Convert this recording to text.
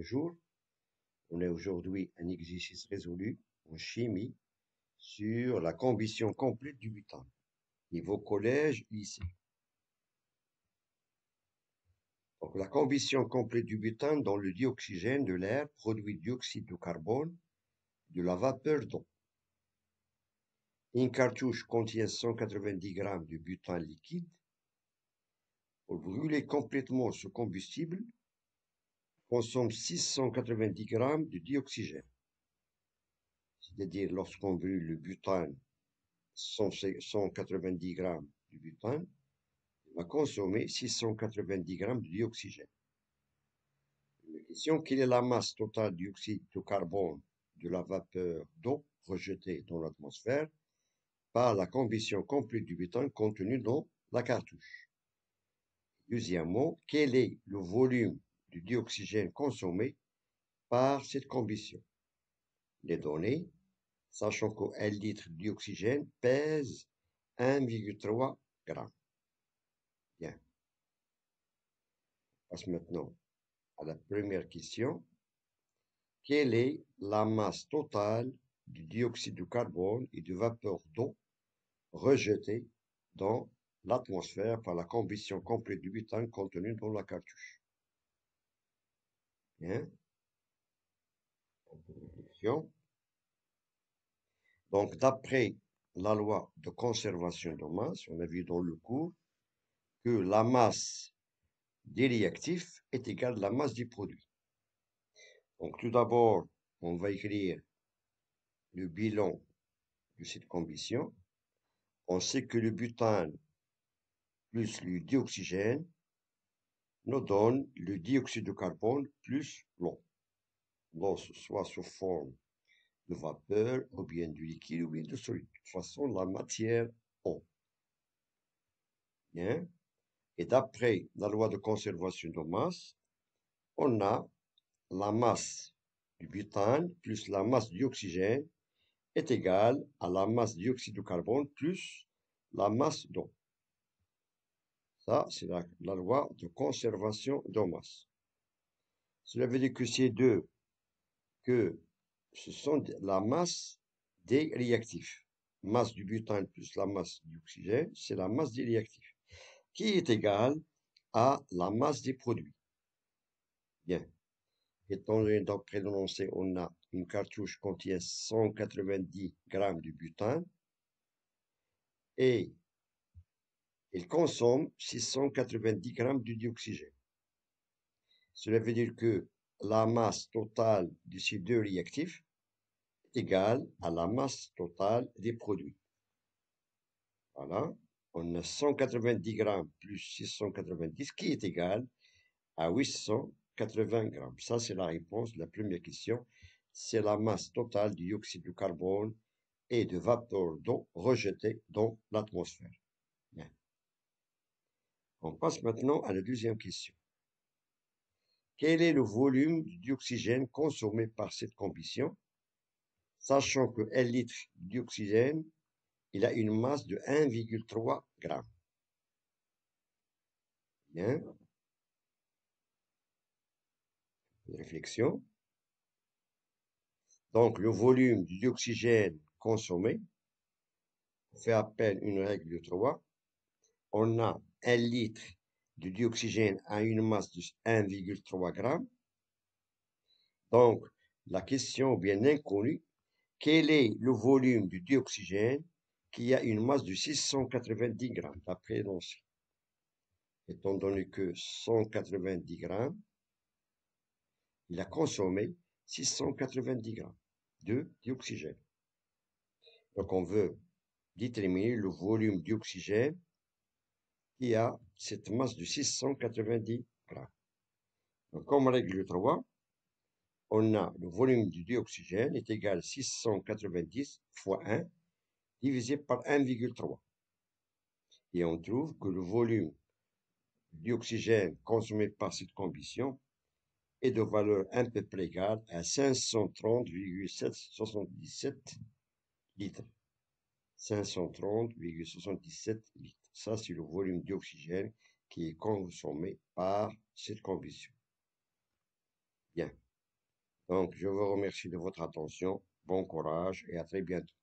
bonjour. On est aujourd'hui un exercice résolu en chimie sur la combustion complète du butane, niveau collège, lycée. Donc, la combustion complète du butane dans le dioxygène de l'air produit dioxyde de carbone, de la vapeur d'eau. Une cartouche contient 190 g de butane liquide. Pour brûler complètement ce combustible, consomme 690 g de dioxygène. C'est-à-dire, lorsqu'on brûle le butane, 190 g de butane, il va consommer 690 g de dioxygène. Une question, quelle est la masse totale du dioxyde de carbone de la vapeur d'eau rejetée dans l'atmosphère par la combustion complète du butane contenu dans la cartouche? Deuxièmement, quel est le volume du dioxygène consommé par cette combustion? Les données, sachant qu'un litre de dioxygène pèse 1,3 g. Bien. On passe maintenant à la première question. Quelle est la masse totale du dioxyde de carbone et de vapeur d'eau rejetée dans l'atmosphère par la combustion complète du butane contenu dans la cartouche? Bien. Donc, d'après la loi de conservation de masse, on a vu dans le cours que la masse des réactifs est égale à la masse du produit. Donc, tout d'abord, on va écrire le bilan de cette combustion. On sait que le butane plus le dioxygène nous donne le dioxyde de carbone plus l'eau. L'eau soit sous forme de vapeur, ou bien du liquide, ou bien de solide. De toute façon, la matière eau. Bien. Et d'après la loi de conservation de masse, on a la masse du butane plus la masse du dioxygène est égale à la masse du dioxyde de carbone plus la masse d'eau. Ça, c'est la loi de conservation de masse. Cela veut dire que ces deux, que ce sont la masse des réactifs. Masse du butane plus la masse du dioxygène, c'est la masse des réactifs, qui est égale à la masse des produits. Bien. Étant donné d'après l'énoncé, on a une cartouche qui contient 190 g de butane et il consomme 690 g de dioxygène. Cela veut dire que la masse totale de ces deux réactifs est égale à la masse totale des produits. Voilà, on a 190 g plus 690 qui est égal à 880 g. Ça, c'est la réponse de la première question. C'est la masse totale du dioxyde de carbone et de vapeur d'eau rejetée dans l'atmosphère. Bien. On passe maintenant à la deuxième question. Quel est le volume du dioxygène consommé par cette combustion, sachant que 1 litre de dioxygène, il a une masse de 1,3 g. Bien. Réflexion. Donc, le volume du dioxygène consommé, on fait appel à une règle de 3. On a 1 litre de dioxygène à une masse de 1,3 g. Donc, la question bien inconnue, quel est le volume du dioxygène qui a une masse de 690 g, d'après l'énoncé? Étant donné que 190 g, il a consommé 690 g de dioxygène. Donc, on veut déterminer le volume d'oxygène qui a cette masse de 690 g. Donc, comme règle 3, on a le volume du dioxygène est égal à 690 fois 1 divisé par 1,3. Et on trouve que le volume d'oxygène consommé par cette combustion est de valeur à peu près égale à 530,77 litres. 530,77 litres. Ça, c'est le volume d'oxygène qui est consommé par cette combustion. Bien. Donc, je vous remercie de votre attention. Bon courage et à très bientôt.